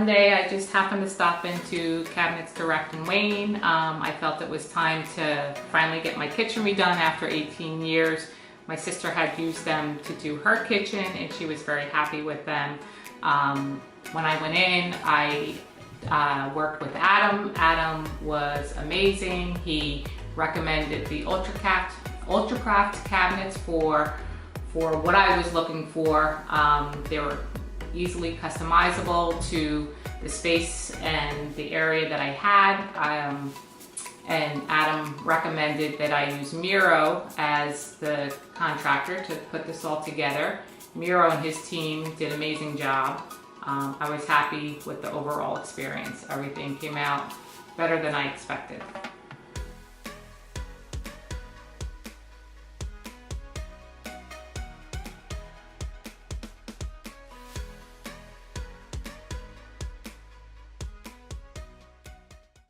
one day I just happened to stop into Cabinets Direct in Wayne. I felt it was time to finally get my kitchen redone after 18 years. My sister had used them to do her kitchen and she was very happy with them. When I went in, I worked with Adam. Adam was amazing. He recommended the Ultracraft cabinets for what I was looking for. They were easily customizable to the space and the area that I had. And Adam recommended that I use Miro as the contractor to put this all together. Miro and his team did an amazing job. I was happy with the overall experience. Everything came out better than I expected.